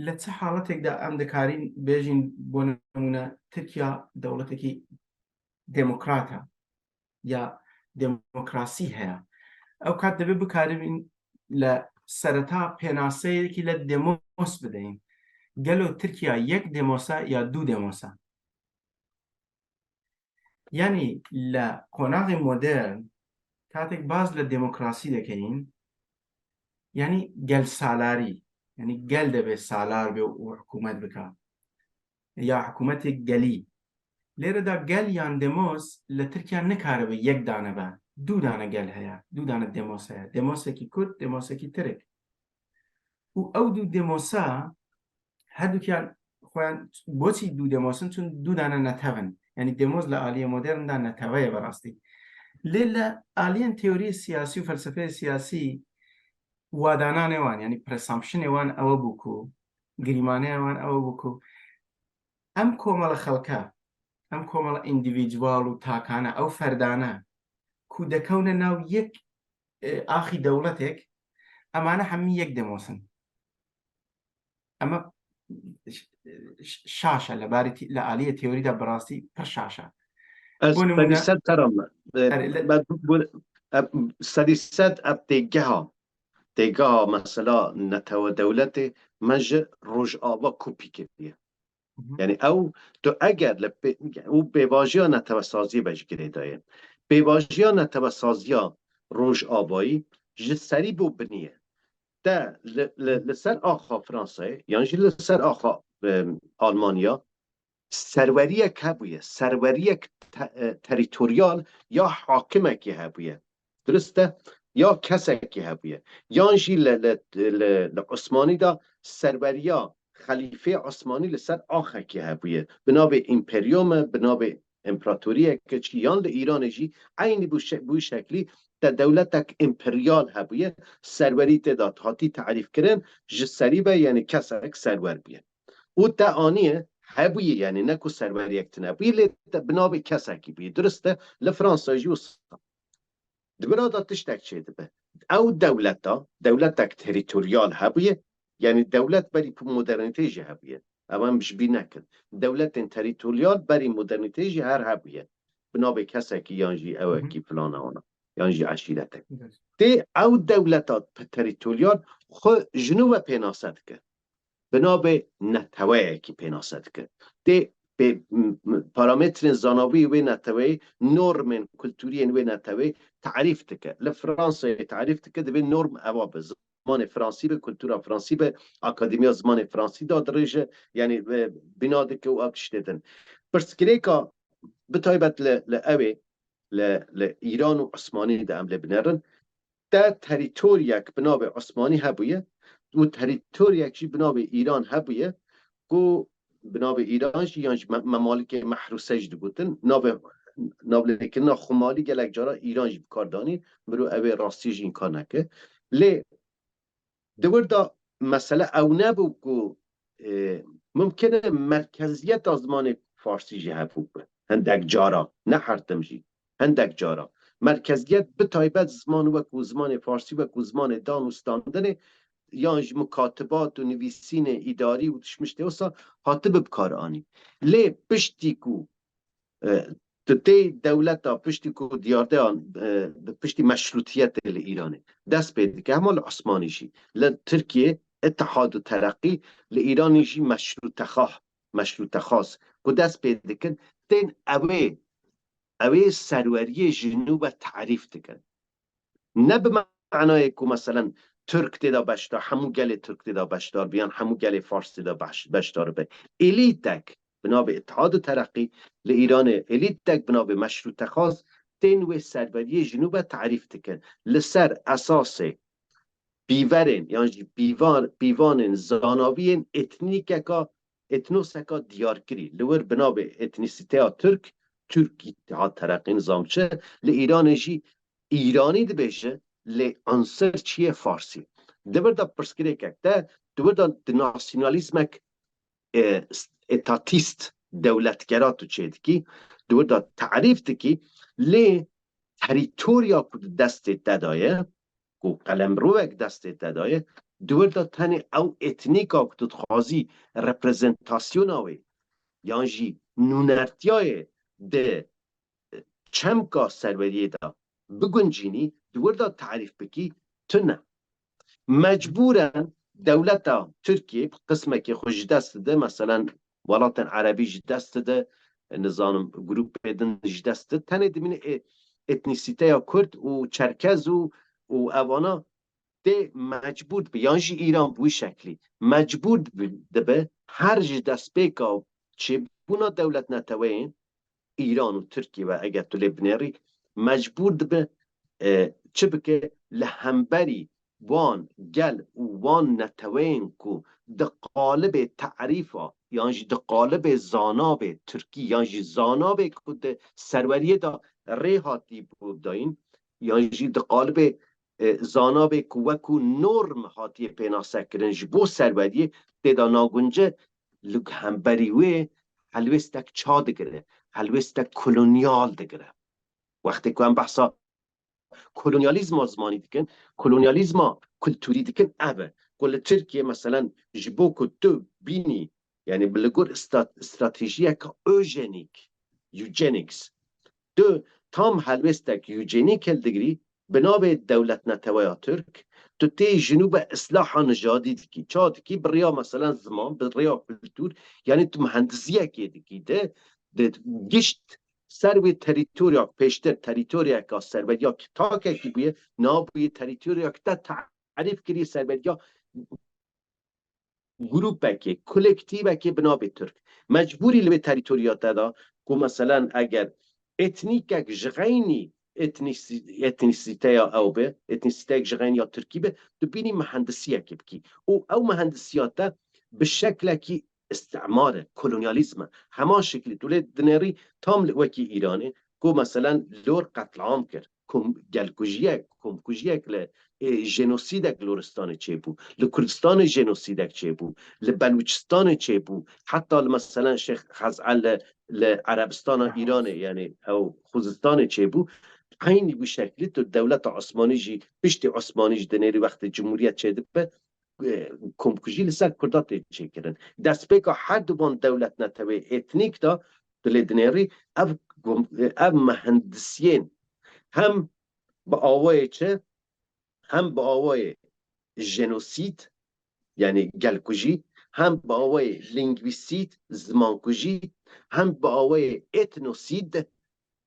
لە چه حاڵەتێکدا ئەم دەکارین بێژین بۆ نمونە تورکیا دەوڵەتێکی دموکراتە یا دموکراسی هەیە، ئەو کات دەبێت بکاربین لە سەرەتا پێناسەیەکی لە دێمۆس بدەین. گەلۆ تورکیا یەک دێمۆسە یا دوو دێمۆسە؟ یعنی لە قۆناغی مۆدرن کاتێک باز لە دێمۆکراسی دەکەین، یعنی گەل سالاری، یعنی گەل دەبێت سالار بێ و حکوومەت بکە یا حکوومەتێک گەلی. لێرەدا گەل یان دێمۆس لە تورکیا نەکارە بە یەک دانە بە، دوو دانە گەل هەیە، دوو دانە دێمۆس هەیە، دێمۆسێکی کورد، دێمۆسێکی ترک. و ئەو دوو دێمۆسا هەردووکیان خۆیان بۆچی دوو دێمۆسن؟ چون دوو دانە نەتەون، یعنی دێمۆس لە ئالیە مۆدرندا نەتەوەیە بەڕاستی. لێ لە ئالیەن تێوری سیاسی و فەلسفەی سیاسی وادانانێوان، یعنی پرەسامپشنێوان ئەوە بووکو، گریمانەیەوان ئەوە بووکو ئەم کۆمەڵە خەڵکە، ئەم کۆمەڵە ئیندیڤیدوال و تاکانە، ئەو فەردانە کو دەکەونە ناو یەک ئاخی دەوڵەتێک، ئەمانە هەمووی یەک دێمۆسن. ئەمە شاشە لە ئالیە تێوریدا بەڕاستی پڕ شاشە. سەریسەد تێگەها مەسەلا نەتەوە دەولەتێ مەژە ڕۆژئاوا کوپی کردیە. یعنی ئەو تۆ ئەگەر لە ئەو بێباژیە نەتەوەسازی بەشگرێدایە، بێباژیە نەتەوەسازیە ڕۆژئاوایی ji serî بۆ بنیە te li ser axa Fransayê yan jî li ser axa Almanya serweriyek hebûye, serweriyek terîtoryal ya hakimekî hebûye, durist e, ya kesekî hebûye, yan jî li Osmanî da serweriya xelîfê Osmanî li ser axekî hebûye, bi navê împeryome, bi navê împeratoriyeke çi yan li Îranê jî aynî bû şeklî te dewletek împeryal hebûye, serwerî tê da hatî tarîf kirin ji serî be, yani kesek serwer bûye. û te anîye hebûye, yani ne ku serweriyek tune hebûye, lê bi navê kesekî bûye. Durist e, li Fransa jî wisa di bira da tiştek çê dibe. Ew dewleta, dewletek terîtoryal hebûye, yani dewlet berî modernîtê jî hebûye. Ew em ji bîr nekin. Dewletên terîtoryal berî modernîtê jî her hebûye. Bi navê kesekî yan jî ewekî filana wana. yan jî eşîretek. Tê ew dewleta terîtoryal xwe ji nû ve pênase dike. Bi navê neteweyekî pênase dike. Tê parametrên zanavî wê neteweyê, normên kultûriyên wê neteweyê tarîf dike. Li Fransayê tarîf dike, divê norm ewa be. Zimanê Fransî be, kultûra Fransî be, Akademiya Zimanê Fransî da dirêje, yani bina dike û ev tiştê din. Pirsgirêka bi taybet li evê li İran û Osmanî de em lê binerin, te terîtoryek bi navê Osmanî hebûye û terîtoryek jî bi navê İran hebûye ku bi navê İran jî yan jî memalikê mehrûse jî digotin, navlêkirina Xumalî gelek cara İran jî bikar danî, mirû evê rastî jî inkar neke. Lê di wir da mesele ew nebû ku mumkin e merkeziyeta zimanê Farsî jî hebû be hindek cara, ne her tim jî. Hindek cara merkeziyet bi taybet ziman wekû zimanê Farsî wekû zimanê dan û standinê yan ji mukatibat û nivîsînê îdarî û tişmiştê wisa hatibû bikar anî. Lê piştî ku tu tê dewleta piştî ku diyardeyan piştî meşrûtiyetê li Îranê dest pê dike, hema li Osmanî jî, li Tirkiye İttihad û Tereqqî, li Îranê jî meşrûtexwaz ku dest pê dikin, tên evê serweriyê ji nû ve tarîf dikin. Ne bi meعنayê ku meselen Türk tê da beşdar, hemû gelê Türk tê da beşdar be yan hemû gelê Fars tê da beşdar be. Elîtek bi navê İttihad û Tereqqî li Îranê, elîtek bi navê meşrûtexwaz tên wê serweriyê ji nû ve tarîf dikin. Li ser esasê bîverên yan jî bîvanên zanaviyên etnoseka diyarkirî li wir bi navê etnîsîteya Türk İttihad Tereqqî nizamçe, li Îranê jî İranî dibêje, lê ansir çiye Farsî. Di wir da pirsgirêkek te, di wir da nasyonalîzmek etatîst dewletgera tu çê dikî, di wir da tarîf dikî, lê terîtorya ku di destê te daye, ku qelemrovek destê te daye, دور دا تنی او اتنیکا که تخوازی رپرزنتاسیون آوی یانجی نونرتیای ده چمکا سروریه دا بگنجینی دور دا تعریف بکی تنه مجبورن دولتا ترکیه قسمه که خوش دست ده مثلا ولات عربی دست ده نظام گروپ بدن دست ده تنه دمین اتنیسیته یا کرد و چرکز و اوانا ده مجبور به یانجی ایران بوی شکلی مجبور ده به هر جی دست بیکا چه بونا دولت نتوین ایران و ترکیه و اگر تو لبنری مجبور ده به چه بکه لهمبری وان گل و وان نتوین کو ده قالب تعریفا یعنی ده قالب زاناب ترکی یعنی زاناب که ده سروریه دا ریحاتی بود داین یعنی ده قالب زاناب که وکو نرم حاتی پینا سکرنج بو سروریه ده دا ناگونجه لگ همبریوه هلوستک چا دگره هلوستک کلونیال دگره وقتی که هم بحثا کلونیالیزم زمانی دیکن کلونیالیزم کلتوری دیکن اوه کل ترکیه مثلا جبو که تو بینی یعنی بلگور استراتیجیه که یوجنیکس دو تام هلوستک یوجنیک دگری بنابه دولت نتویا ترک تو تی جنوب اصلاح نژادی دیکی چا دیکی بریا مثلا زمان بریا کلتور یعنی تو مهندسیه که دیکی ده گشت سروی تریتوریا پیشتر تریتوریا که سرویا که تا که بویه نابوی تریتوریا که تعریف کری سرویا گروپه که کلکتیوه که بنابه ترک مجبوری لبه تریتوریا دا که مثلا اگر اتنیک جغینی اتنیسیته یا او به اتنیسیته جغینی یا ترکی به تو بینی مهندسیه که بکی او مهندسیاته به شکل که استعمار کلونیالیزم همان شکلی دوله دنیری تام وکی ایرانه که مثلا لور قتل عام کرد کمکوژیک جنوسیدک لورستان چه بو لکردستان جنوسیدک چه بو لبلوچستان چه بو حتی مثلا شیخ خزعل لعربستان ایرانه یعنی او خوزستان چه بو اینی بو شکلی تو دولت عثمانی جی پشت عثمانی جی دنیری وقت جمهوریت چه دبه کمکوژی لسر کردات چه کرن دست بکا هر دوان دولت نتوی اتنیک دا دل دنیری او مهندسین هم با آوای چه هم با آوای ژنوسید یعنی گلکوژی هم با آوای لینگویستید زمانکوژی هم با آوای اتنوسید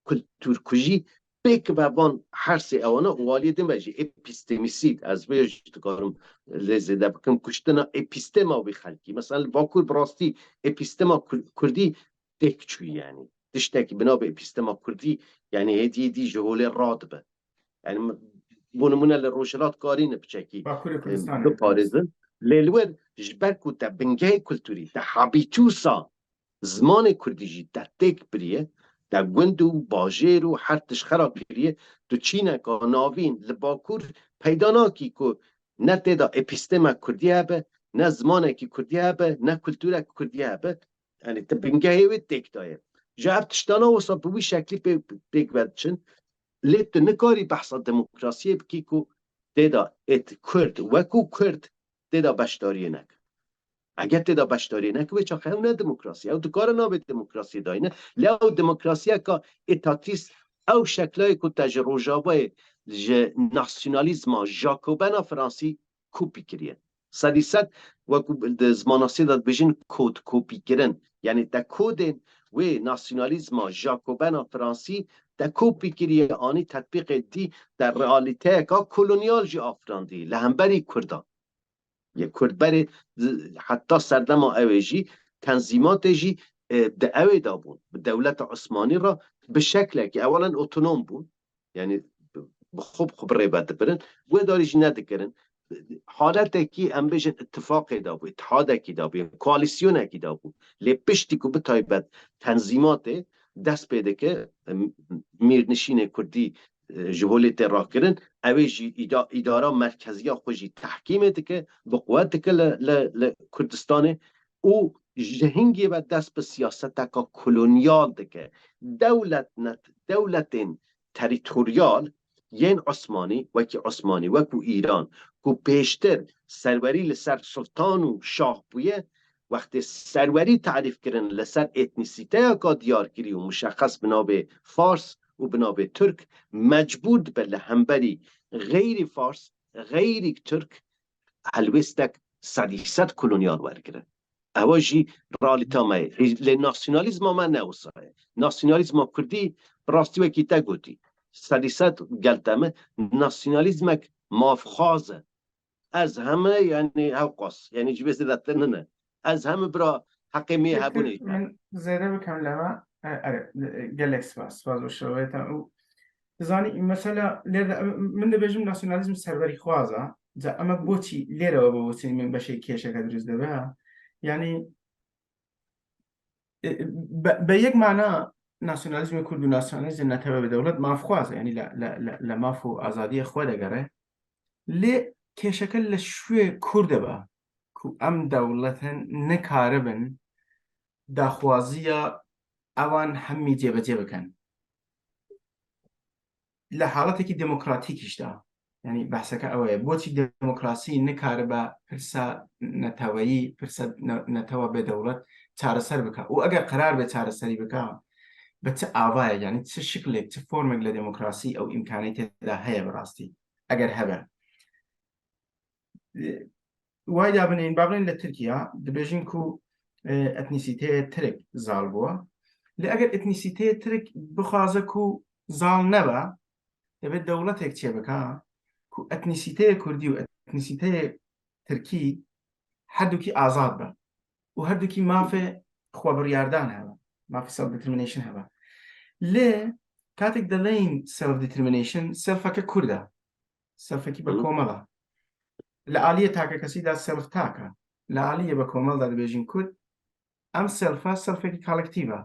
کلتورکوژی بک و بان هر سه اوانا والی دم بجی اپیستمیسید از بیش تکارم لزده بکم کشتنا اپیستما بی خلکی مثلا باکور براستی اپیستما کردی دک چوی یعنی دشتکی بنا به اپیستما کردی یعنی هدی جهول راد به یعنی بونمونه لروشلات کارین بچکی باکور کردستان بپارزن لیلور جبر کو تا بنگه کلتوری تا حابیتوسا زمان کردیجی تا تک بریه تا گوند و باجر و هر تشخرا کریه تو چینه که ناوین لباکور پیدانا کی که نه تدا اپیستما کردیه به نه زمانه کی کردیه به نه کلتوره کردیه به یعنی تا بنگه و تک دایه جاب تشتانا وصا بوی شکلی پیک بدچن لیت نکاری بحثا دموکراسی بکی که تدا ات کرد وکو کرد تدا بشداری نک اگر تدا بشداری نک بچه خیلی نه دموکراسی او دکار نابه دموکراسی داینه لیو دموکراسی که اتاتیس او شکلای که تج روژابای ناسیونالیزم جاکوبنا فرانسی کوپی کریه صدیست وکو زماناسی داد بجین کود کوپی کرن یعنی تا کودن و ناسیونالیزم جاکوبنا فرانسی در کوپی کریه آنی تطبیق دی در رئالیته که کلونیال جی آفراندی لهمبری کردان یه کردبری حتی سردم اویجی تنظیمات جی ده اوی دا بون دولت عثمانی را به شکل که اولا اتونوم بون یعنی خوب ریبت برن و داریش ندکرن حالت که ام بجن اتفاق دا بود اتحاد کی دا بود کوالیسیون کی دا بود لی پشتی که بتایبت تنظیمات دست پیده که میرنشین کردی جهولیت را کرن اوی اداره مرکزی خوشی تحکیم ده که بقوت که لکردستان او جهنگی و دست به سیاست که کلونیال ده که دولت تریتوریال ین عثمانی وکو ایران کو پیشتر سروری لسر سلطان و شاه بویه وقتی سروری تعریف کردن لسر اتنیسیته که دیار کری و مشخص بنابه فارس و بنابه ترک مجبور به لهمبری غیر فارس غیر ترک هلوستک سدیست کلونیال ورگره اواجی رالیتا مای لناسیونالیزم ما نوسای ناسیونالیزم کردی راستی و کیتا گوتی سدیست گلتمه ناسیونالیزمک مافخازه از همه یعنی هوقاس یعنی جبه زدتن نه از همه برا حقیمی هبونه من زیاده بکم لما گلکس باز وشویتا زانی مثلا من دبیجم ناسیونالیزم سروری خوازه اما بوچی لیره و بوچی من بشه کیشه که دروز دبه یعنی به یک معنی ناسیونالیزم کرد و ناسیونالیزم نتبه به دولت مافخوازه یعنی لمافو آزادی خود دگره لی کیشکل لشوی کرده با که ام دولتن نکاربن داخوازی اوان همی جیبه جیبه کن لحالتك ديمقراطيكيش دا يعني بحثك أوي بوتي ديمقراطي نكاربا فرسا نتوي فرسا نتوا بدولة تارسر بكا وأجا قرار بتارسري بكا بتأواي يعني تشكلك تفورمك لديمقراطي أو إمكانية دا هي براستي أجر هبا وايد بنين بابلين لتركيا دبيجينكو اتنيسيتي ترك زالبوا لأجر اتنيسيتي ترك بخازكو زال نبا دەبێت دەوڵەتێک چێ بکە و ئەتنیسیتەیە کوردی و ئەتنیسیتەیە ترکی هەردووکی ئازاد بە و هەردووکی مافێ خۆبڕیاردان هەبە مافی سەلف دیترمینیشن هەبە لێ کاتێک دەڵێین سەلف دیترمینیشن سەلفەکە کووردە سەلفێکی بە کۆمەڵە لە ئالیە تاکە کەسیدا سەلف تاکە لە ئالیە بە کۆمەڵدا دەبێژین کورد ئەم سەلفە سەلفێکی کاڵکتیڤە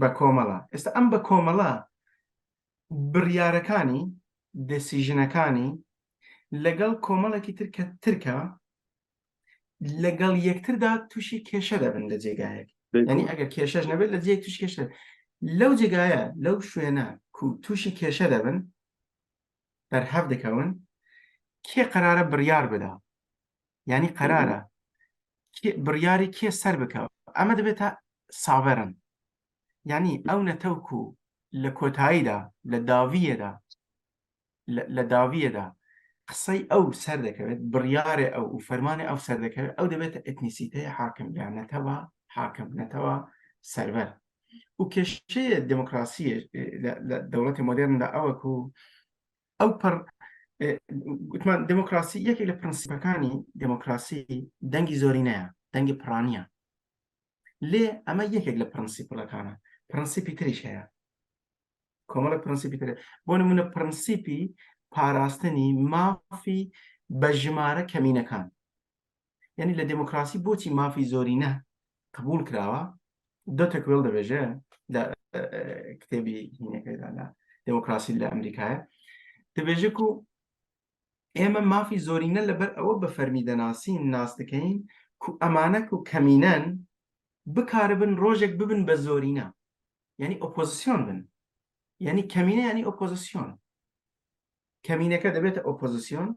بە کۆمەڵە ئێستا ئەم بە کۆمەڵە بڕیارەکانی دەسیژنەکانی لەگەڵ کۆمەڵێکی ترکە لەگەڵ یەکتردا تووشی کێشە دەبن لە جێگایەک یعنی ئەگەر کێشەش نەبێت لە جێک تووشی کێشە لەو جێگایە لەو شوێنە تووشی کێشە دەبن بەرهەف دەکەون کێ قەرارە بڕیار بدا یعنی قەرارە بڕیاری کێ سەر بکەوە ئەمە دەبێتە ساوەرن یعنی ئەو نەتەوکو لە کۆتاییدا لە داویەدا قسەی ئەو سەر دەکەوێت بڕیارێ ئەو و فەرمانێ ئەو سەر دەکەوێت ئەو دەبێتە ئەتنیسیتەیە حاکم یان نەتەوە حاکم نەتەوە سەرڤەر و کێشەیە دموکراسیە لە دەوڵەتی مۆدێرندا ئەوەکو ئەو پڕ گوتمان دموکراسی یەکێک لە پرەنسیپەکانی دموکراسی دەنگی زۆرینەیە دەنگی پڕانیە لێ ئەمە یەکێک لە پرەنسیپڵەکانە پرەنسیپی تریش هەیە کۆمەڵە پرەنسیپی ترە بۆ نمونە پرەنسیپی پاراستنی مافی بە ژمارە کەمینەکان یعنی لە دموکراسی بۆچی مافی زۆرینە قبول کراوە دو تەکوێڵ دەبێژێ لە کتێبی هینەکەیدا لە دموکراسی لە ئەمریکایە دەبێژێت و ئێمە مافی زۆرینە لەبەر ئەوە بە فەرمی دەناسین ناس دەکەین و ئەمانە و کەمینەن بکاربن ڕۆژێک ببن بە زۆرینە یعنی ئۆپۆزیسیۆن بن یعنی کەمینە یعنی ئۆپۆزیسیۆن کەمینەکە دەبێتە ئۆپۆزیسیۆن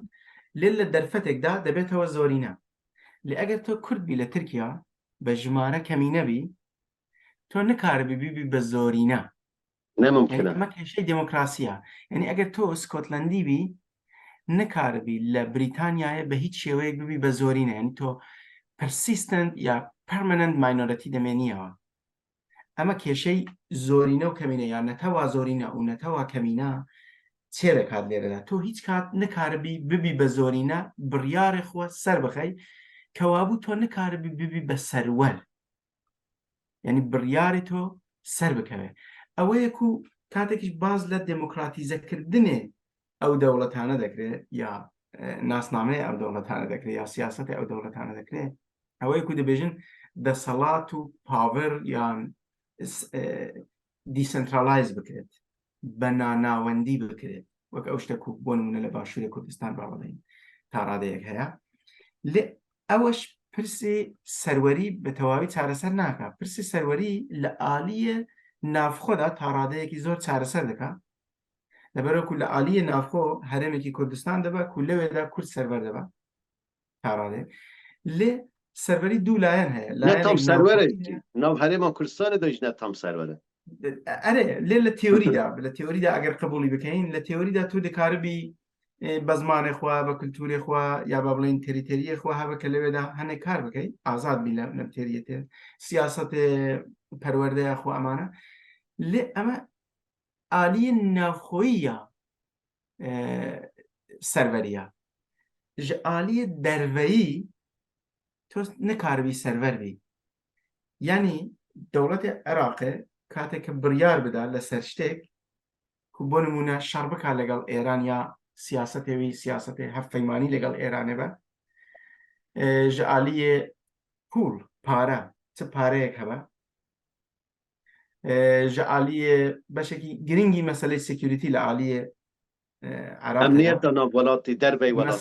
لێ لە دەرفەتێکدا دەبێتەوە زۆرینە لێ ئەگەر تۆ کوردبی لە تورکیا بە ژمارە کەمینەبی تۆ نکاربی بیبی بە زۆرینە ئەمە کێشەی دموکراسیە یعنی ئەگەر تۆ سکۆتلەندی بی نکاربی لە بریتانیایە بە هیچ شێوەیەک ببی بە زۆرینە یعنی تۆ پەرسیستەنت یا پەرمەنەنت ماینۆرەتی دەمێنیەوە ئەمە کێشەی زۆرینە و کەمینە یان نەتەوا زۆرینە و نەتەوا کەمینە چێ دەکات لێرەدا تۆ هیچ کات نکاربی ببی بە زۆرینە بڕیارێ خۆ سەر بخەی کەوابوو تۆ نکاربی ببی بە سەروەر یعنی بڕیاری تۆ سەر بکەوێ ئەوەیەک و کاتێکیش باز لە دموکراتیزەکردنێ ئەو دەوڵەتانە دەکرێت یا ناسنامەیە ئەو دەوڵەتانە دەکرێت یا سیاسەتی ئەو دەوڵەتانە دەکرێت ئەوەیەک و دەبێژن دەسەڵات و پاوەر یان دیسنترالایز بکرێت بە ناناوەندی بکرێت وەک ئەو شتە بۆ نمونە لە باشووری کوردستان باڵێن تا ڕادەیەک هەیە لێ ئەوەش پرسی سەروەری بە تەواوی چارەسەر ناکات پرسی سەروەری لە ئالیە نافخۆدا تا ڕادەیەکی زۆر چارەسەر دەکات لبرو كل آلية نافخو هرمي كردستان دبا كل ودا كل سرور دبا كاراله لي سروري دو لاين هي نه تام لاين سرور نافخوي کی هي ناو هرم کردستان دایش نه تام سرور أنا ليه التيوري دا أجر قبولي بكين التيوري دا تو دكاربي بزمان إخوة بكلتور إخوة يا بابلين تريتري إخوة هذا كله دا هن كار بكين آزاد بيلا نبتريته سياسة پرورده إخوة أمانة ليه أما آلية نافخوية سرورية ج آلية دروي تو نكاربي سرور بي يعني دولة العراق كاتك بريار بدا لسرشتك بۆ نمونە شەڕ بکا لەگەڵ ئێران یا سیاسەتێوی سیاسەتێ هەفتەیمانی لەگەڵ ئێرانێ بە ژە ئالیێ پوڵ پارە چ پارەیەک هەبە ژە ئالیێ بەشێکی گرنگی مەسەلەی سکیوریتی لە ئالیێ عێراق هەیە امنیت ناو ولاتی دروی ولاتی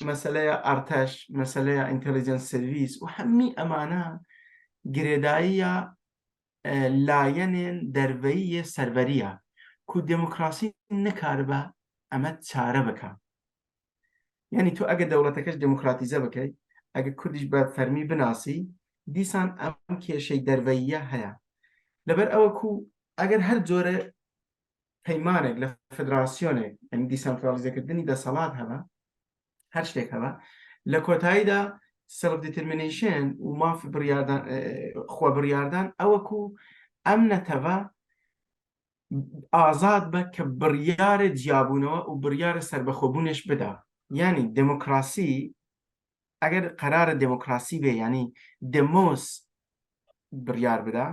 مەسەلەیە ئارتەش مەسەلەیە ئینتەلیجەنس سرویس و هەمووی ئەمانە گرێداییە لایەنێن دەربەیە سەروەریە کو دموکراسی نکاربە ئەمە چارە بکە یعنی تۆ ئەگە دەوڵەتەکەش دموکراتیزە بکەیت ئەگە کوردیش بە فەرمی بناسی دیسان ئەم کێشەی دەربەیە هەیە لەبەر ئەوە کو ئەگەر هەر جۆرە پەیمانێک لە فدراسیۆنێک ئەنی دیسانترالیزەکردنی دەسەڵات هەبە هەر شتێک هەبە لە کۆتاییدا سەلف دیترمینیشن و ماف خۆ بڕیاردان ئەوەکو ئەم نەتەڤە ئازاد بە کە بڕیارە جیابوونەوە و بڕیارە سربەخۆبوونش بدا یعنی دموکراسی ئەگەر قەرارە دموکراسی بێ ینی دمۆس بڕیار بدا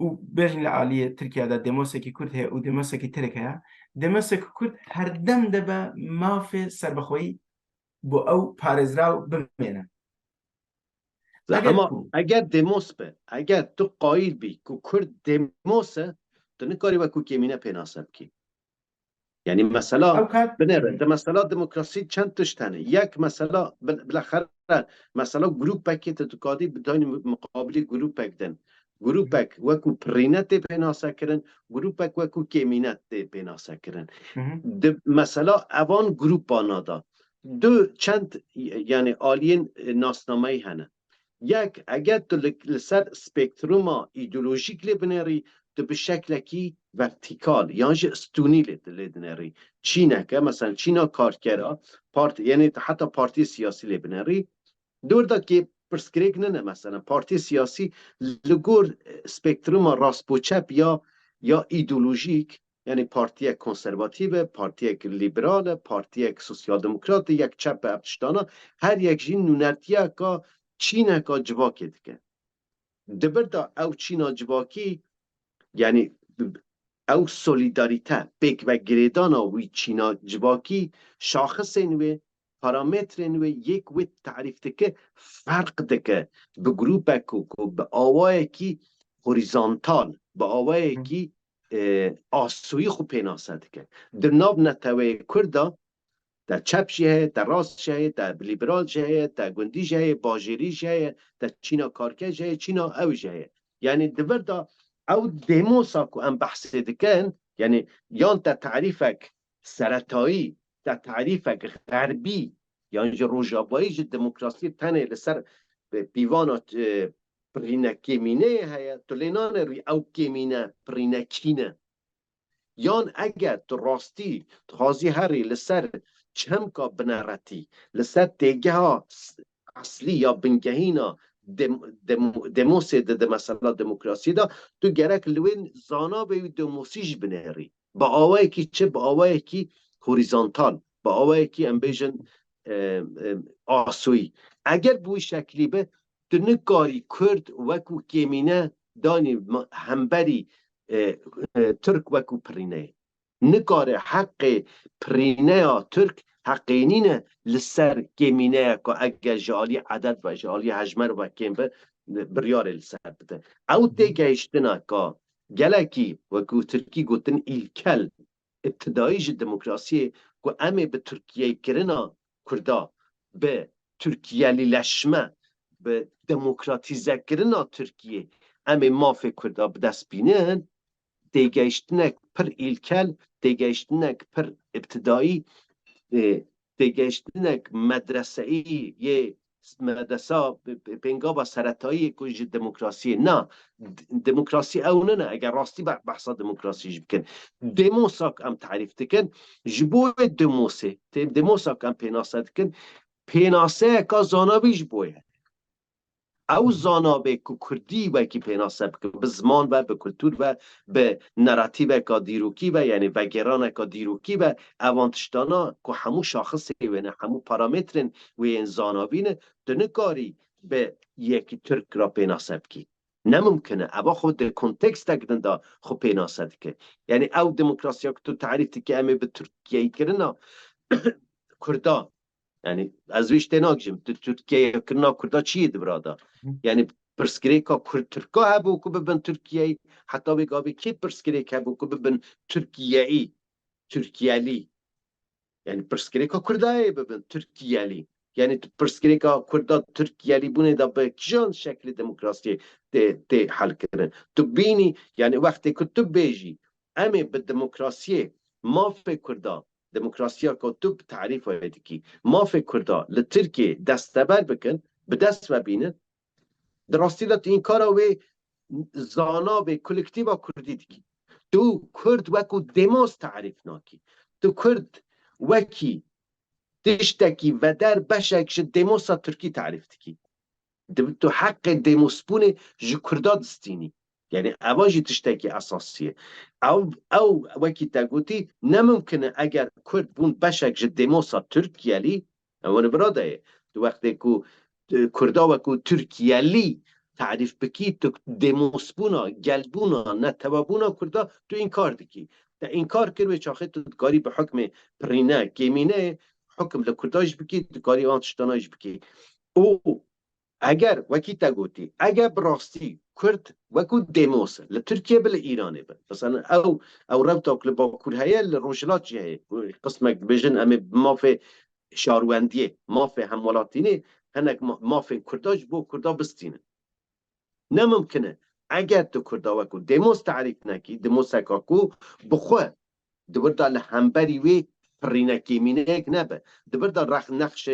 و بێژین لە ئالیە ترکیادا دمۆسێکی کورد هەیە و دمۆسێکی ترک هەیە دمۆسێکی کورد هەردەم دەبە مافێ سربەخۆیی بۆ ئەو پارێزرا و بمێنە اگر دموس به اگر تو قایل بی که کرد دموسه تو نکاری و که کمینه پیناسب کی یعنی مثلا بنره ده مثلا دموکراسی چند تشتنه یک مثلا بالاخره مثلا گروپ پکی تدکادی بداین مقابلی گروپ پک دن گروپ پک وکو پرینت پیناسه کرن گروپ پک وکو کمینت پیناسه کرن مثلا اوان گروپ بانادا دو چند یعنی آلین ناسنامه هنه یک اگر تو لسر سپیکتروما ایدولوژیک لبنری تو به شکلکی ورتیکال یعنی استونی لبنری چینه که مثلا چینا کارکرا یعنی حتی پارتی سیاسی لبنری دور دا که پرسکریک نه مثلا پارتی سیاسی لگور سپیکتروما راست و چپ یا ایدولوژیک یعنی پارتی کنسرواتیو پارتی لیبرال پارتی سوسیال دموکرات یک چپ اپشتانا هر یک جین نونرتیه که چینه که جواکی دیگه دبر دا او چینا جواکی یعنی او سولیداریته بیک و گریدانا وی چینا جواکی شاخص نوی پارامتر نوی یک وی تعریف دیگه فرق دیگه به گروپ کو به آوای کی هوریزانتال به آوای کی آسوی خو پیناسه دیگه در ناب نتوی کرده در چپ جهه در راست جهه در لیبرال جهه در گوندی جهه باجری جهه در چینا کارکه جهه چینا او جهه یعنی دور دا او دموسا کو ام بحث دکن یعنی یان در تعریفک سرطایی در تعریفک غربی یعنی روژابایی دموکراسی تنه لسر بیوانات پرینکیمینه هیا تو لینان روی او کیمینه پرینکینه یان اگر تو راستی تخوازی هری لسر چم کا بنارتی لسر دیگه ها اصلی یا بنگهینا دموسی ده مثلا دموکراسی دا تو گرک لوین زانا به دموسیش بنهری با آوایی که چه با آوایی که هوریزانتال با آوایی که امبیجن آسوی اگر بوی شکلی به تو نکاری کرد وکو کمینه دانی همبری ترک وکو پرینه نکاره حق پرینه ترک حقینینه لسر کمینه که اگه جالی عدد و جالی حجمر و کم بریار لسر بده او دیگه اشتنا که گلکی وکو ترکی گوتن ایلکل ابتداییج دموکراسی که امه به ترکیه کرنا کرده به ترکیه لشمه به دموکراتیزه کرنا ترکیه امه مافه کرده به دست بینن تیگشتنک پر ایلکل، تیگشتنک پر ابتدایی، تیگشتنک مدرسه‌ای، یه مدرسه پنگا با سرطایی کج دموکراسی نه. دموکراسی اونه نه. اگر راستی بحثا دموکراسی بکن دموساک ام تعریف تکن جبوه دموساک ام پیناسه تکن پیناسه که زانابی جبوه او زانابه که کردی و که پیناسه بکن به زمان و به کلتور و به نراتیو که دیروکی و یعنی وگران که دیروکی و اوانتشتانا که همو شاخصی و نه همو پارامترین و این زانابینه دنکاری به یکی ترک را پیناسه بکی نممکنه. اما خود در کنتکست اگرن دا خود پیناسه که یعنی او دموکراسی که تو تعریف که همه به ترکیه کرنا کردا یعنی از ویش تناگجم ترکیه کرنا کردا چیه دبرادا یعنی پرسکری که کرد ترکا هبو که ببن ترکیه حتی بگابی که پرسکری که هبو که ببن ترکیه‌ای ترکیه‌لی یعنی پرسکری که کردای ببن ترکیه‌لی یعنی پرسکری که کردا ترکیه‌لی بونه دا به جان شکل دموکراسی ده حل کردن تو بینی یعنی وقتی که تو بیجی امی به دموکراسی ما فکر کردا دموکراسی که تو تعریف هایدی کی ما فکر کردا لترکیه دستبر بکن به دست ببینن دراستی داد این کارا و زانا به کلکتیوا کردی دیگی تو کرد وکو دموس تعریف ناکی تو کرد وکی تشتکی و در بشکش دموسا ترکی تعریف دیگی تو حق دموسپونه جو کردا دستینی یعنی اواجی تشتکی اساسیه او وکی تگوتی نممکنه اگر کرد بون بشکش دموسا ترکیالی اون براده تو وقتی که کردا وکو ترکیالی تعریف بکی تو دموسپونا گلبونا نتوابونا کردا تو این کار دکی تا این کار کرد و چاخه تو کاری به حکم پرینه گمینه حکم لکرداش بکی تو کاری آنتشتاناش بکی او اگر وکی تگوتی اگر براستی کرد وکو دموس لترکیه بل ایرانه بل مثلا او ربطا کل با کرهیه لروشلات جهه قسمك بجن امی مافه شاروندیه مافه همولاتینه هنک مافه کرداش بو کردا بستینه نممکنه اگر تو کردا وکو دموس تعریف نکی دموس اکاکو بخواه دبردا لحنبری وی پرینکی مینه نبه دبردا رخ نقش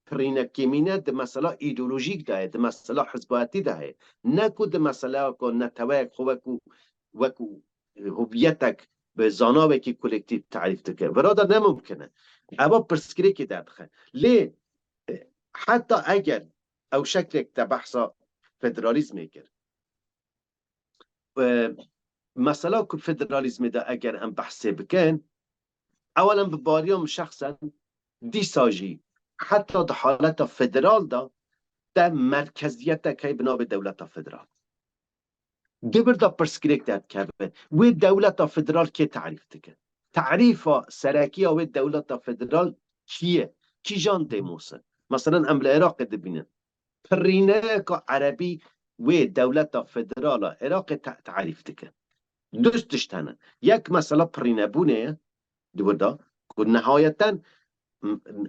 پرینکی مینه ده مسئله ایدولوژیک ده ده مسئله حزباتی ده نکو ده مسئله که نتوه خو وکو هویتک به زاناوه که کلکتیو تعریف تکه ورادا نممکنه اما پرسکری که دادخه لی حتی اگر او شکلک ده بحثا فدرالیزم کرد مسئله که فدرالیزم ده اگر هم بحثه بکن اولا به باریام شخصا دی ساجی حتی ده حالت فدرال ده مرکزیت که بنا به دولت فدرال دبر دا پرسکریک داد که و دولت فدرال که تعریف تکه تعریف سرکی و دولت فدرال کیه کی جان دیموسه مثلا امل عراق دبینه پرینه که عربی و دولت فدرال عراق تعریف تکه دوستش تنه یک مسئله پرینه بونه دبر که نهایتا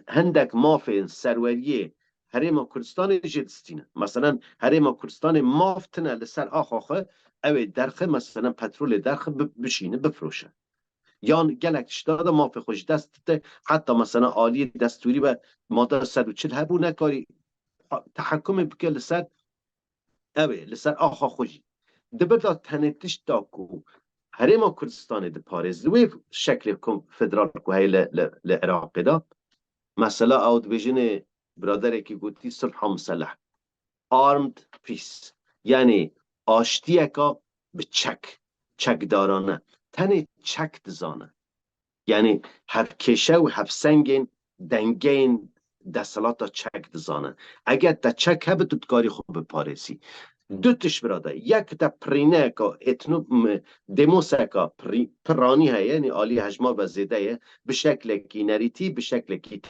هندک مافین سروریه هریم کردستان جدستینه مثلا هریم کردستان مافتنه لسر آخاخه اوی درخه مثلا پترول درخه بشینه بفروشه یا گلک شداده ماف خوش دسته حتی مثلا آلی دستوری و ماده 140 هبو نکاری تحکم بکه لسر اوی لسر آخا خوشی دبر دا تنتش دا کو هریم کردستان ده پارز دوی شکل فدرال کو هی لعراق دا مثلا او دیویژن برادر که گوتی صلح مسلح armed peace یعنی آشتی که به چک دارانه تنی چک دزانه یعنی هف کشه و هف سنگین دنگین دستلات چک دزانه اگر دا چک هبه دودگاری خوب بپارسی دوتش براده یک دا پرینه که اتنو دموسه که پرانی هست یعنی آلی حجما و زیده به شکل کی نریتی به شکل کی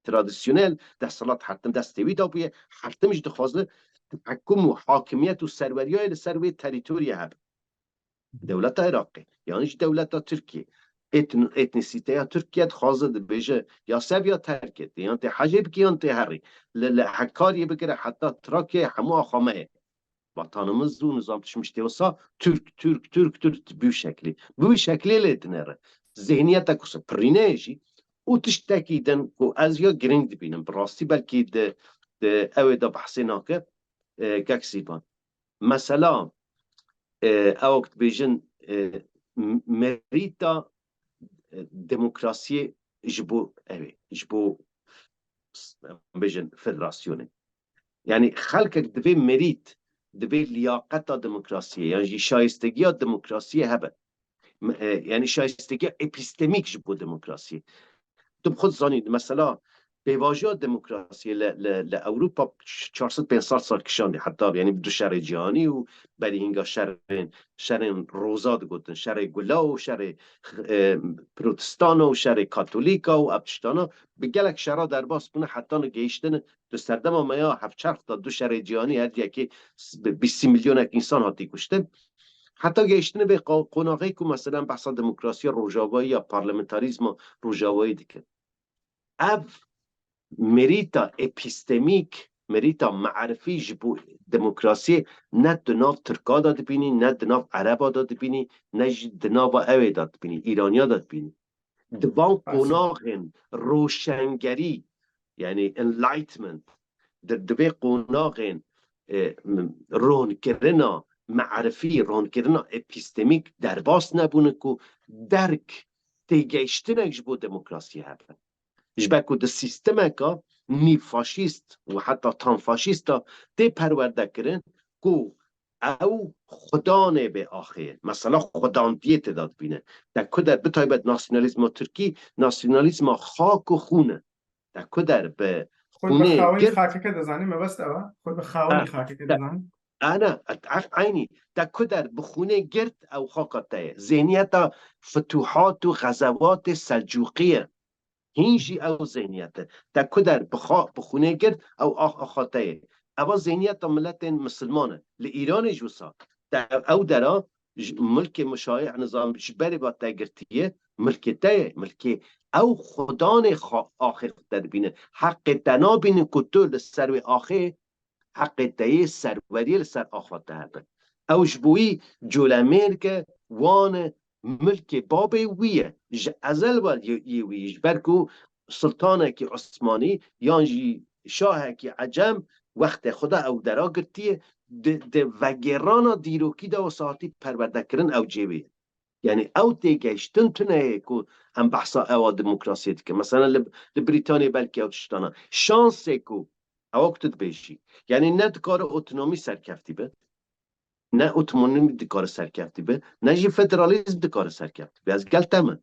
ترادیسیونل دستلات حتم دستوی دا بویه حتمش دخوازه تحکم و حاکمیت و سروری های سروی تریتوری هب دولت عراقی یعنی دولت ترکیه اتنیسیته ترکیه خوازه بیجه یا سب یا ترکیه یعنی حجب که یعنی هری حکاری بگره حتی تراکیه همو آخامه vatanımız o nizam düşmüştü olsa Türk bu şekli ledinere zihniyete kusa prineji o tiştekiden o az ya giring dibinin براستی belki de evde bahsina ke gaksiban mesela اوقت بیژن مریتا دموکراسی جبو اوی جبو بیژن فدراسیونه یعنی خلقك دبي مريت دبي لياقة دموكراسية يعني شايستگي دموكراسية هبه يعني شايستگي اپیستمیک جبو دموكراسية تو بخود زانید مثلا بواجه دموکراسی لأوروپا 400-500 سال کشانده حتی یعنی دو شهر جهانی و برای اینگاه شهر روزاد گفتن شهر گلا و شهر پروتستان و شهر کاتولیکا و ابتشتانا به گلک شهرها در باس بونه حتی نگیشتن دو سردم و میا 7 تا دو شهر جهانی هر یکی 20 میلیون انسان هاتی کشتن حتی گیشتن به قناقی که مثلا بحثا دموکراسی روجاوایی یا پارلمنتاریزم روجاوایی دیگه اف مریتا اپیستمیک مریتا معرفی جبو دموکراسی نه دناف ترکا داد بینی نه دناف عربا داد بینی نه دناف اوی داد بینی ایرانیا داد بینی دوان قناغن روشنگری یعنی enlightenment در دوی قناغن رون کرنا معرفی رون کرنا اپیستمیک در باس نبونه که درک تیگیشتنک جبو دموکراسی هفته جبکو ده سیستمه که نی فاشیست و حتی تان فاشیست ده پرورده کرن که او خدانه به آخه مثلا خدان دیت داد بینه در کدر بتایبت ناسیونالیزم ترکی ناسیونالیزم خاک و خونه در کدر به خود به خاونی خاکه که دزانی مبست اوه خود به خاونی خاکه که دزانی انا عيني تا كدر بخونه گرد او خاقته ذهنيت فتوحات و غزوات سلجوقيه هینجی او ذهنیت تا کدر بخونه گرد او آخاته او ذهنیت ملت مسلمانه لإيران جوسا او درا ملک مشایع نظام جبری با تگرتیه ملک او خدان آخر در بینه حق تنا بینه کتول سر آخر حق تایه سروری لسر آخاته هبه او جبوی جولمیر که وان ملک بابی ویه ازل ول یویش برکو سلطانه که عثمانی یانجی شاه که عجم وقت خدا او درا گرتیه ده وگرانا دیروکی دا و ساعتی پرورده کرن او جیویه یعنی او دیگشتن تونه که هم بحثا او دموکراسی که مثلا لبریتانیا بلکه او تشتانا شانسه که او کتد بیشی یعنی نه کار اتونومی سرکفتی به نه اتونومی دکار سرکفتی به نه جی فدرالیزم دکار سرکفتی به از گلتمه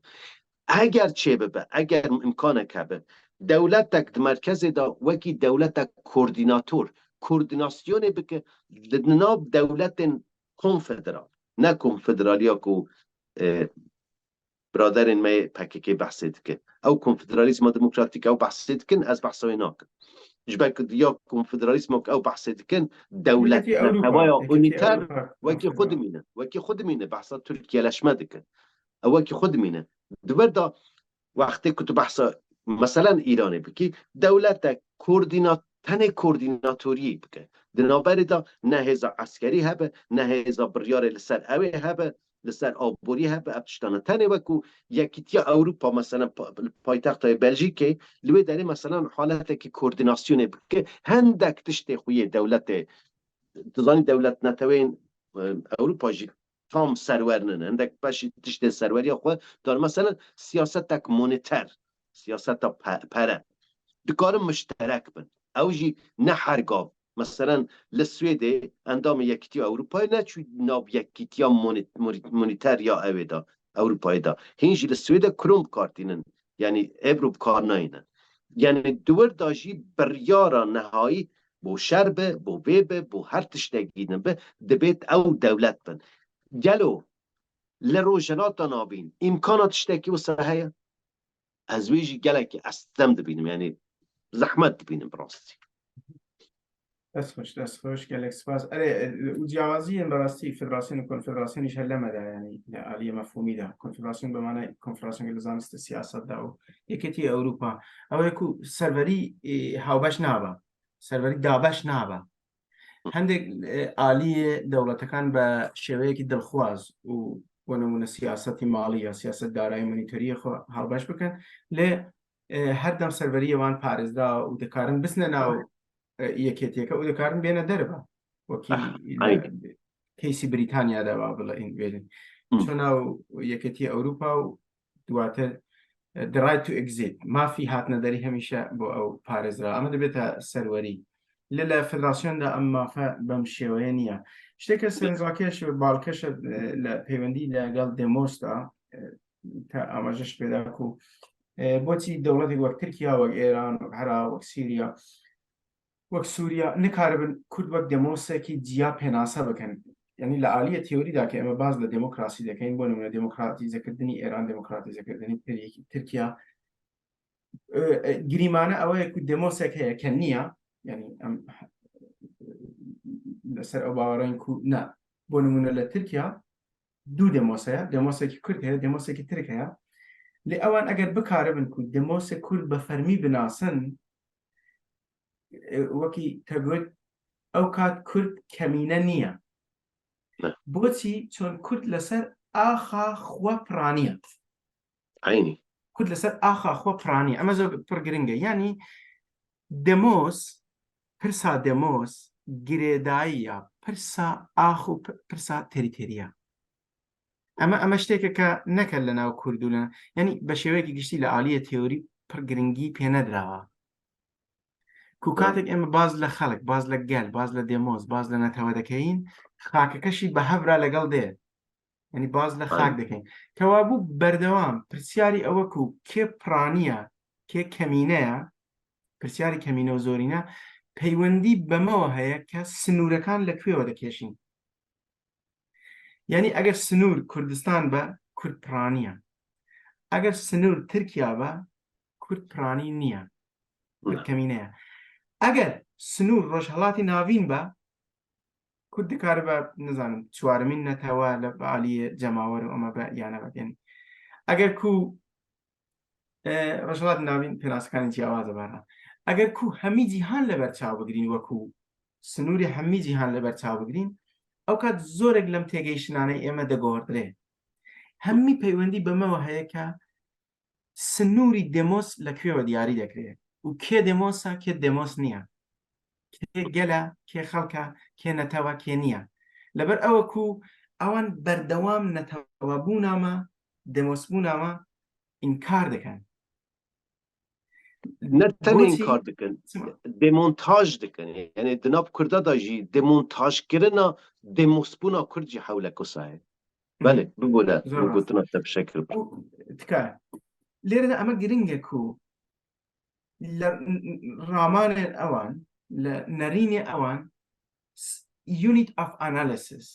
اگر چه به اگر امکانه که به دولت تک مرکز دا وکی دولت تک کوردیناسیون بکه لناب دولت کنفدرال نه کنفدرالیا کو برادرین می پکیکی بحثید که او کنفدرالیزم دموکراتیک او بحثید کن از بحثوی ناک جبک یا کنفدرالیسم او بحثید کن دولت نتوای اونیتر وکی خود مینه بحثا ترکیه لشمده کن او وکی خود مینه دوبر دا وقتی که تو بحثا مثلا ایرانه بکی دولت کوردیناتوری بکه دنابر دا نه هزا عسکری هبه نه هزا بریار لسر اوه هبه لسر آبوری هبه ابتشتانه تنه وکو یکیتیا اوروپا مثلا پایتخت بلژیکه لوی داره مثلا حالت که کوردیناسیونه بکه هندک تشتی خوی دولت تزانی دولت نتوین اوروپا جی تام سرورنن هندک باشی تشتی سروری خود دار مثلا سیاست تک مونیتر سیاست تا پره دکار مشترک بند اوجی نه هرگاه مثلا لسویده اندام یکیتی اروپای نه چوی ناب یکیتی مونیتر یا اویدا اروپای دا هینجی لسویده کروم کارتینن یعنی ابرو بکار ناینن یعنی دور داجی بریارا نهایی بو شربه بو بیبه بو هر تشتگیدن به دبیت او دولت بند گلو لروجنات نابین امکانات تشتکی و سرحیه از ویجی گلکی استم دبینم یعنی زحمت دبینم براستی دست خوش گلک سپاس او جوازی این براستی فدراسیون و کنفدراسیونش هلمه ده یعنی علی مفهومی ده کنفدراسیون به معنی کنفدراسیون لزانست سیاست ده و یکیتی اروپا او یکو سروری هاوبش نابا سروری دابش نابا هەندێک ئالیە دەوڵەتەکان بە شێوەیەکی دڵخواز و بۆ نمونە سیاسەتی ماڵی یا سیاسەت دارایی مۆنیتۆریە خۆ هەڵبەش بکەن لێ هەردەم سەروەریەوان پارێزرا و دەکارن بچنە ناو یەکێتیەکە و دەکارن بێنە دەرەوە وەکی کەیسی بریتانیادا با بڵێن بێنن چۆن ناو یەکێتی ئەوروپا و دواتر the right to exit مافی هاتنە دەری هەمیشە بۆ ئەو پارێزرا ئەمە دەبێتە سەروەری لە فدراسیۆندا ئەم مافە بەم شێوەیە نییە شتێکە سنگاکێش باڵکەشە لە پەیوەندی لەگەڵ دێمۆستا تا ئاماژەش پێداک و بۆچی دەوڵەتی وەک تورکیا وەک ئێران وەک عێراق وەک سیریا وەک سووریا نکاربن کورد وەک دێمۆسێکی جیا پێناسە بکەن یعنی لە عالیە تیۆریدا کە ئێمە باز لە دموکراسی دەکەین بۆ نمونە دموکراتیزەکردنی ئێران دموکراتیزەکردنی تورکیا گریمانە ئەوەیە کو دێمۆسێک هەیە کە نییە یعنی ئەم لەسەر ئەو باوەڕین کو نا بۆ نمونە لە تورکیا دوو دێمۆسەیە دێمۆسێکی کورد هەیە دێمۆسێکی ترک هەیە لێ ئەوان ئەگەر بکاربن کو دێمۆسێک کورد بە فەرمی بناسن وەکی تەگوت ئەو کات کورد کەمینە نییە بۆچی چۆن کورد لەسەر ئاخا خوا پرانیە عینی کورد لەسەر ئاخا خۆ پرانی ئەمە زۆر پڕ گرنگە ینی دەمۆس پرسا دەمۆس گرێداییە پرسا ئاخ و پرسا تریتێریە ئەمە شتێکە کە نەکرد لە ناو کوردولە ینی بە شێوەیەکی گشتی لە عالیە تێوری پڕ گرنگی پێ نەدراوە کو کاتێک ئێمە باز لە خەڵک باز لە گەل باز لە دێمۆز باز لە نەتەوە دەکەین خاکەکەشی بە هەبرا لەگەڵ دێ ینی باز لە خاک دەکەین کەوا بوو بەردەوام پرسیاری ئەوەکو کێ پرانیە کێ کەمینەیە پرسیاری کەمینە و زۆرینە پەیوەندی بەمەوە هەیە کە سنوورەکان لەکوێوە دەکێشین یعنی ئەگەر سنوور کوردستان بە کورد پرانیە ئەگەر سنوور تورکیا بە کورد پرانی نییە کورد کەمینەیە ئەگەر سنوور ڕۆژهەڵاتی ناوین بە کورد دەکارە بە نزانم چوارمین نەتەوە لە عالیە جەماوەر و ئەمە بە یانە بەێنی ئەگەر کو ڕۆژهەڵات ناوین پێناسەکانی جیاوازە بارە ئەگەر کو هەمی جیهان لەبەر چاو بگرین وەکو سنووری هەمی جیهان لەبەر چاو بگرین ئەو کات زۆرێک لەم تێگەیشتانەی ئێمە دەگۆڕدرێ هەممی پەیوەندی بەمەوە هەیە کە سنووری دێمۆس لەکوێوە دیاری دەکرێت و کێ دێمۆسە کێ دێمۆس نییە کێ گەلە کێ خەڵکە کێ نەتەوە کێ نییە لەبەر ئەوەکو ئەوان بەردەوام نەتەوە بوونامە دێمۆس بوونامە ئینکار دەکەن نەتەنێ ئینکار دەکەن دێمۆنتاژ دەکەن یعنی دناب کوردەدا ژی دێمۆنتاژکردنا دێمۆسبوونا کوردی حەولە کوسایە بەڵێ ببوونە گوتنە بشکل تکە لێرەدا ئەمە گرنگە کو لە ڕامانێن ئەوان لە نەرینێ ئەوان unit of analysis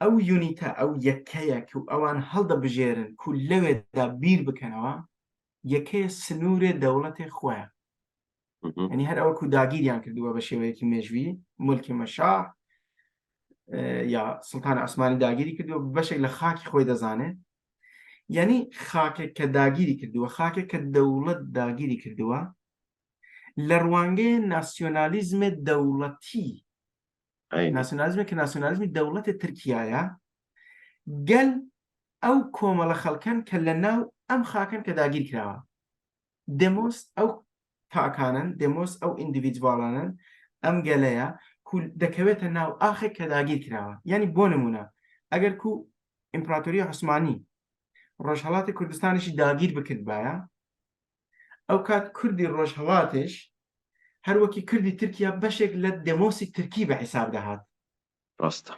ئەو یونیتە ئەو یەکەیە و ئەوان هەڵدەبژێرن کو لەوێدا بیر بکەنەوە یەکەیە سنوورێ دەوڵەتێ خۆیە ینی هەر ئەوە کو داگیریان کردووە بە شێوەیەکی مێژوی مولکی مەشاح یا سڵتانە عوسمانی داگیری کردووە بەشێک لە خاکی خۆی دەزانێت یعنی خاکێک کە داگیری کردووە خاکێک کە دەوڵەت داگیری کردووە لە ڕوانگەیە ناسیۆنالیزمێ دەوڵەتی ناسیۆنالیزمێک کە ناسیۆنالیزمی دەوڵەتی تورکیایە گەل ئەو کۆمەڵە خەڵکەن کە لە ناو ئەم خاکەن کە داگیر کراوە دێمۆس ئەو تاکانن دێمۆس ئەو ئیندیڤیدواڵانن ئەم گەلەیە کو دەکەوێتە ناو ئاخێک کە داگیر کراوە یعنی بۆ نمونە ئەگەر کو ئیمپراتۆریە عوسمانی ڕۆژهەڵاتی کوردستانیشی داگیر بکرد باە ئەو کات کوردی ڕۆژهەڵاتش هەروەکی کوردی تورکیا بەشێک لە دێمۆسی تورکی بە حیساب دەهات ڕاستە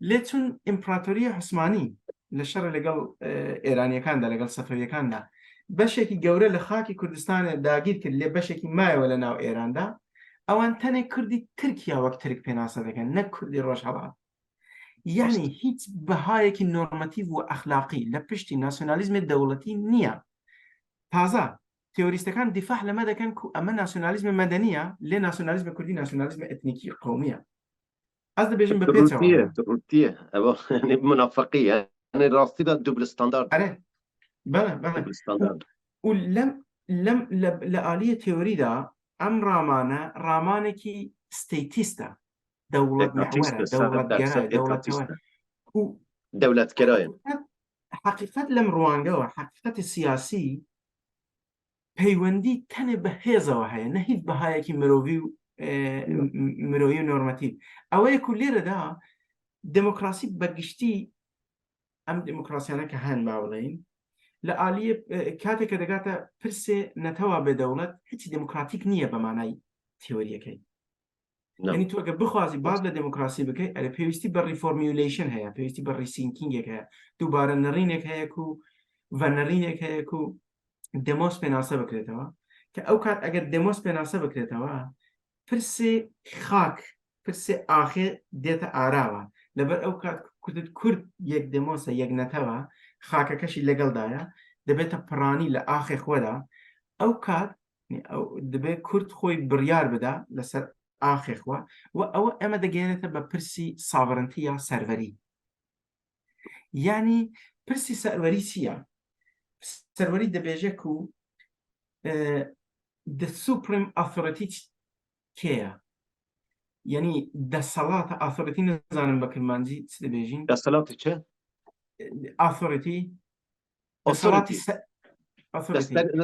لێ چون ئیمپراتۆریە عوسمانی لە شەڕ لەگەڵ ئێرانیەکاندا لەگەڵ سەفەویەکاندا بەشێکی گەورە لە خاکی کوردستانە داگیر کرد لێ بەشێکی مایەوە لە ناو ئێراندا ئەوان تەنێک کوردی تورکیا وەک ترک پێناسە دەکەن نەک کوردی ڕۆژهەڵات یعنی هیچ بەهایەکی نۆرمەتیڤ و ئەخلاقی لە پشتی ناسیۆنالیزمی دەوڵەتی نییە تازە تێۆریستەکان دیفاع لەمە دەکەن و ئەمە ناسیۆنالیزمی مەدەنیە لێ ناسیۆنالیزمی کوردی ناسیۆنالیزمی ئەتنیکی قومیە ئەس دەبێژم بە پێچەوە ئەوە منافقیە ڕاستیدا دوبل ستاندارد و لە عالیە تێۆریدا ئەم ڕامانە ڕامانێکی ستيتيستا دولة محورة دكاتيست دولة 100% جراء دولة توان إيتاتيست و دولة كراين حقيقة لم رواندا حقيقة السياسي پەیوەندی تەنێ بە هێزەوە هەیە نە هیچ بەهایەکی مرۆڤی و مرۆیی و نۆرمەتیڤ ئەوەیە و لێرەدا دموکراسی بەگشتی ئەم دموکراسیانە کە هەن با بڵێین لە ئالیە کاتێک کە دەگاتە پرسێ نەتەوە بێدەوڵەت هیچی دموکراتیک نییە بە مانای تیۆریەکەی یعنی تۆ ئەگە بخوازی باز لە دموکراسی بکەی ئەرە پێویستی بە ریفۆرمیولیشن هەیە پێویستی بە ریسینکینگێک هەیە دووبارە نەڕینێک هەیە و ڤەنەڕینێک هەیە و دەمۆس پێناسە بکرێتەوە کە ئەو کات ئەگەر دەمۆس پێناسە بکرێتەوە پرسێ خاک پرسێ ئاخێ دێتە ئاراوە لەبەر ئەو کات کورد یەک دەمۆسە یەک نەتەوە خاکەکەشی لەگەڵدایە دەبێتە پڕانی لە ئاخێ خۆدا ئەو کات دەبێت کورد خۆی بڕیار بدا لەسەر ئاخێخوا و ئەوە ئەمە دەگەێنێتە بە پرسی ساڤڕنتی یا سەروەری یعنی پرسی سەروەری چییە؟ سەروەری دەبێژێک و the supreme authority کێیە؟ یعنی دەسەڵاتە ئاثۆریتی نەزانم بە کلمانجی چ دەبێژین؟ دەسەڵاتی چه؟ ئاثۆریتی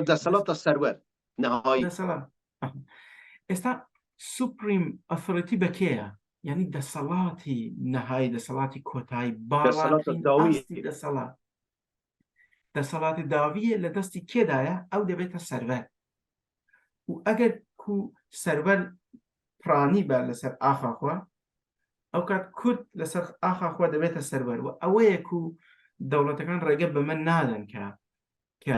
دەسەڵاتە سەروەر نەهایی ئێستا سوپریم ئەثۆریتی بە کێیە؟ یعنی دەسەڵاتی نەهایی دەسەڵاتی کۆتایی باڵاترین ئاستی دەسەڵات دەسەڵاتی داویە لە دەستی کێدایە ئەو دەبێتە سەروەر و ئەگەر سەروەر پرانی بە لەسەر ئاخاخوا ئەو کات کورد لەسەر ئاخاخوا دەبێتە سەروەر و ئەوەیەک و دەوڵەتەکان ڕێگە بە من نادەن کە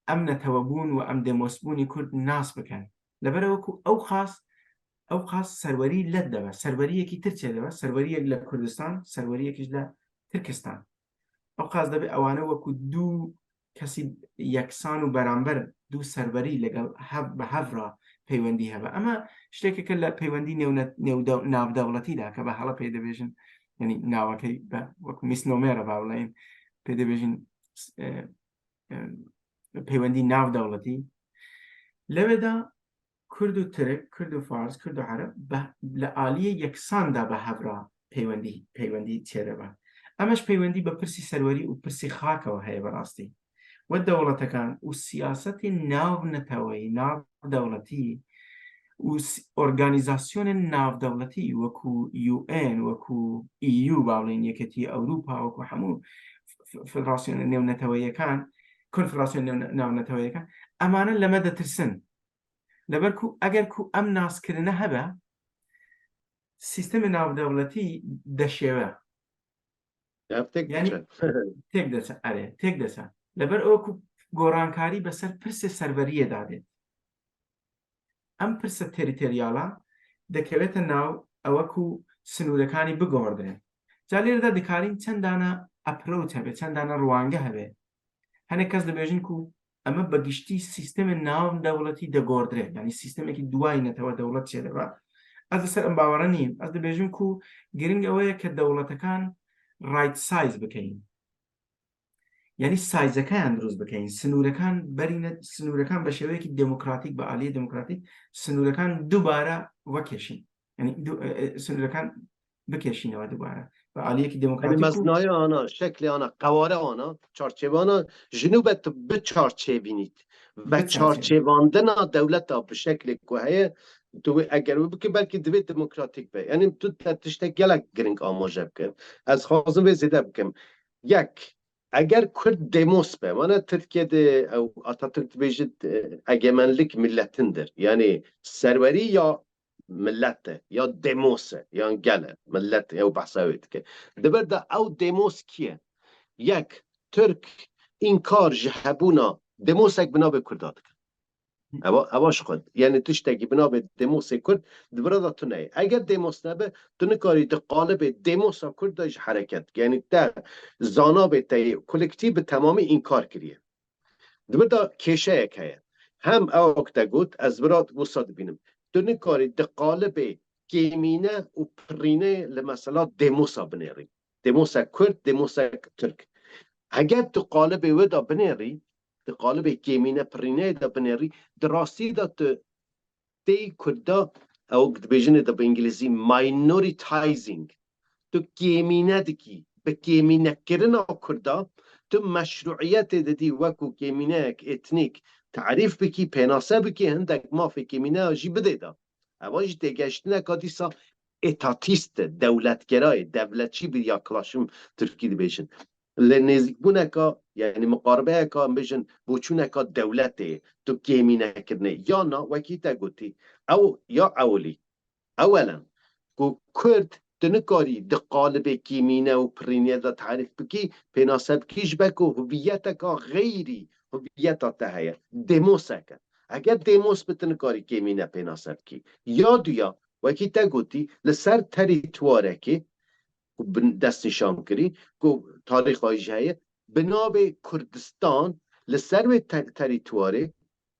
ئەم نەتەوەبوون و ئەم دێمۆسبوونی کورد ناس بکەن لەبەرەوەکو ئەو خاص سەروەری لەت دەبە سەروەریەکی ترچێ دەبە سەروەریەک لە کوردستان سەروەریەکیش لە ترکستان ئەو قاس دەبێت ئەوانە وەکو دوو کەسی یەکسان و بەرامبەر دوو سەروەری لەگەڵ بە هەڤڕا پەیوەندی هەبە ئەمە شتێکەکە لە پەیوەندی ناودەوڵەتیدا کە بە هەڵە پێ دەبێژن ینی ناوەکەی بە وەکو میسنۆمێرە با بڵێن پێ دەبێژین پەیوەندی ناودەوڵەتی لەوێدا کورد و ترک کورد و فارس کورد و عەرەب لە ئالیە یەکساندا بە هەڤڕا پەیوەندی چێدەبە ئەمەش پەیوەندی بە پرسی سەروەری و پرسی خاکەوە هەیە بەڕاستی وە دەوڵەتەکان و سیاسەتی ناونەتەوەی ناودەوڵەتی و ئۆرگانیزاسیۆنە ناودەوڵەتی وەکو UN وەکو EU با بڵێن یەکەتی ئەوروپا وەکو هەموو فدراسیۆنە نێونەتەوەیەکان کۆنفرانسیۆن ناونەتەوەیەکان ئەمانە لەمە دەترسن لەبەر ئەگەر ئەم ناسکردنە هەبە سیستەمی ناودەوڵەتی دەشێوە تێک دەچە لەبەر ئەوکو گۆڕانکاری بەسەر پرسێ سەروەریەدا دێت ئەم پرسە تێریتۆریاڵە دەکەوێتە ناو ئەوەکو سنوورەکانی بگۆڕدرێن جا لێرەدا دەکارین چەندانە ئەپرۆچ هەبێت چەندانە ڕوانگە هەبێت هەنێک کەس دەبێژن و ئەمە بەگشتی سیستەمی ناودەوڵەتی دەگۆڕدرێت ینی سیستەمێکی دوای نەتەوە دەوڵەت چێدەبە ئەس لەسەر ئەم باوەڕە نیم ئەس دەبێژم و گرنگ ئەوەیە کە دەوڵەتەکان ڕایت سایز بکەین یعنی سایزەکەیان دروست بکەین سنوورەکان بەرینە سنوورەکان بە شێوەیەکی دموکراتیک بە ئالیە دموکراتیک سنوورەکان دووبارە وەکێشین ینی سنوورەکان بکێشینەوە دووبارە بە ئالیەکی دموکراتیک مەزنای آنها شکل آنها قواره آنها چارچێوە آنها جنوبت بچارچێبینید و چارچێواندن دولت به شکل که هەیە اگر بکە بلکه دوێت دموکراتیک بێ یعنی تو تشتێک gelek گرنگ ئاماژە بکەم ez xwazim vê zêde bikim yek eger Kurd demos be wana Tirkiyeyê ew Atatürk dibêjit egemenlik milletindir yani serwerî ya millet e ya demos e yan gele millet ew behsa wê dike dibir de ew demos kî ye yek Türk înkar ji hebûna demosek bi navê Kurda dike اواش خود یعنی تشتگی بنابه دموس کرد دبردا تو نه اگر دموس نبه تو نکاری تو قالب دموس کرد داش حرکت یعنی تا زانا به تا کلکتیو تمامی این کار کریه دبردا کشه که هم اوکتا گوت از برات وساد بینم تو نکاری تو قالب گیمینه و پرینه لمثلا دموس بنری دموس کرد دموس ترک اگر تو قالب ودا بنری قالب گیمینه پرینه دا بنری دراستی دا تی کرده او دبیجن دا به انگلیسی ماینوریتایزینگ تو گیمینه دکی به گیمینه کرنا کردا تو مشروعیت ددی وکو گیمینه اتنیک تعریف بکی پناسه بکی هندک ما فی گیمینه آجی بده دا اواج دگشتنه که دیسا اتاتیست دولتگرای دولتچی بید یا کلاشم ترکی دبیجن لنزیک بونه که یعنی مقاربه که بیجن بوچونه که دولته تو گیمینه کرنه یا نا وکی تا گوتی او یا اولی اولا کو کرد تنکاری د قالب کیمینه و پرینیه دا تعریف بکی پیناسب کیش بکو هویت که غیری هویت تا هیا دموس که اگر دموس بتنکاری کیمینه پیناسب کی یا دویا وکی تا گوتی لسر تریتواره که دست نشان کری که تاریخ آیش هیا بناب کردستان لسر به تریتواره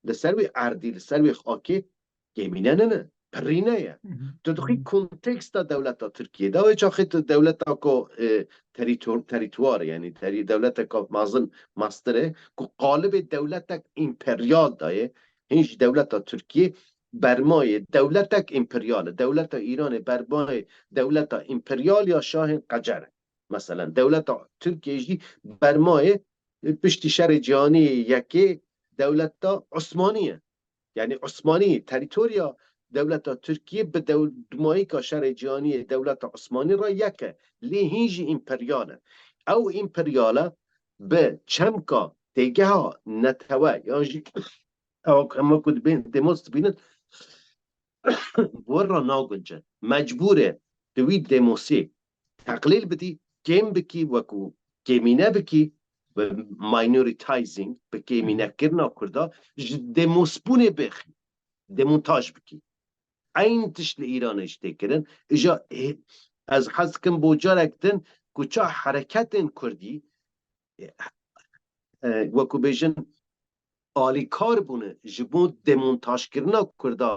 لسر به اردی لسر به خاکی کیمینه نه پرینه یا تو دخی کنتکست دولت ترکیه دا ویچ آخی دولت که تریتوار یعنی دولت که مازن ماستره که قالب دولت امپریال دایه هنج دولت ترکیه برمای دولت امپریال دولت ایران برمای دولت امپریال یا شاه قجر مثلا دولت ترکیه جی برمای پشتی شهر جهانی یکی دولت عثمانیه یعنی عثمانی تریتوریا دولت ترکیه به دمایی که شهر جهانی دولت عثمانی را یکه لی هیج امپریاله او امپریاله به چمکا دیگه ها نتوه یعنی او کما کد بین دموست بینید ورا ناگنجه مجبوره دوی دموسی تقلیل بدی گیم بکی وکو گیمینه بکی و ماینوریتایزینگ به گیمینه کرنا کرده دموسپونه بخی دمونتاج بکی این تشت ایران اشته کرن اجا از حسکن بوجارکتن کچا حرکت کردی وکو بیجن آلی کار بونه جبو دمونتاج کرنا کرده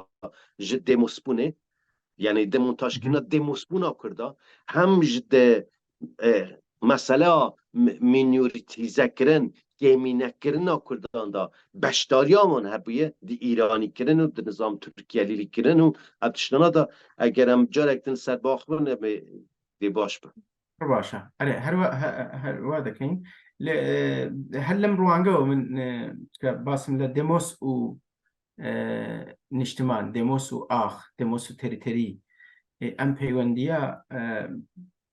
جد دموسپونه یعنی دمونتاج کرنا دموسپونه کرده هم جد مسئله مینوریتیزه کرن گیمینه کرنا کردان دا بشتاریامون هبیه دی ایرانی کرن و دی نظام ترکیه لیلی کرن و ابتشتانا دا اگر هم جارکتن سر باخبرن دی باش با باشا أري هر دكين هل لم روانجو من باسم لديموس و نشتمان ديموس و آخ ديموس و تريتري ام پیوندیا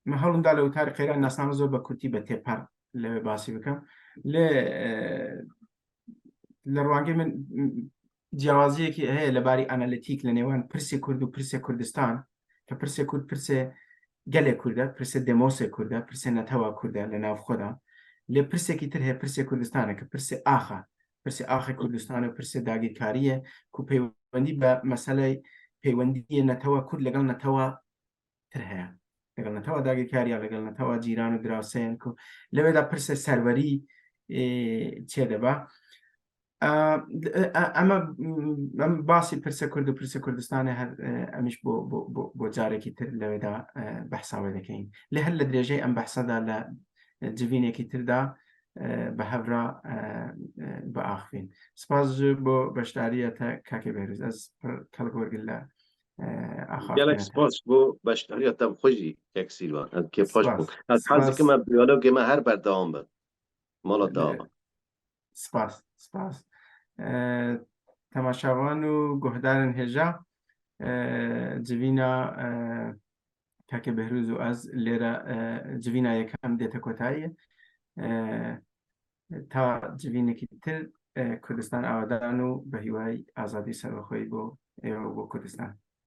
ما هلون دالو تاریخ خیره ناسنامه زور با کرتی به تپر ل باسی بکم ل لروانگی من جوازی که هی لباری آنالیتیک لنیوان پرسی کرد و پرسی کردستان که پرسی کرد پرسی گله کرده پرسی دموس کرده پرسی نتوا کرده لناف خدا ل پرسی کی تر هی پرسی کردستانه که پرسی آخه کردستانه پرسی داگی کاریه کو پیوندی با مسئله پیوندی نتوا کرد لگل نتوا تر هی لگل نتوا داگی کاریا لگل نتوا جیران و دراسین کو لوی دا پرسی سروری چه دبا اما باسی پرسه کرد و پرسه کردستان هر امیش بو جاره کی تر لوی دا بحثا ویده کهین لهل لدریجه ام بحثا دا لجوینه کی تر دا به هفرا با آخفین سپاس بو بشتاریتا کاکی بهروز از کلگور گله گلک سپاس بو بشتاریتا خوشی یک سیلوان که خوش بود از حاضر که من بیالوگ من هر بردام بود مالا داغم سپاس تماشاوان و گهدارن هجا جوینا کاکی بهروز و از لیره جوینا یکم دیتا کتایی تا جوینه کی تر کردستان آوادانو به هیوای آزادی سر خوی بو کردستان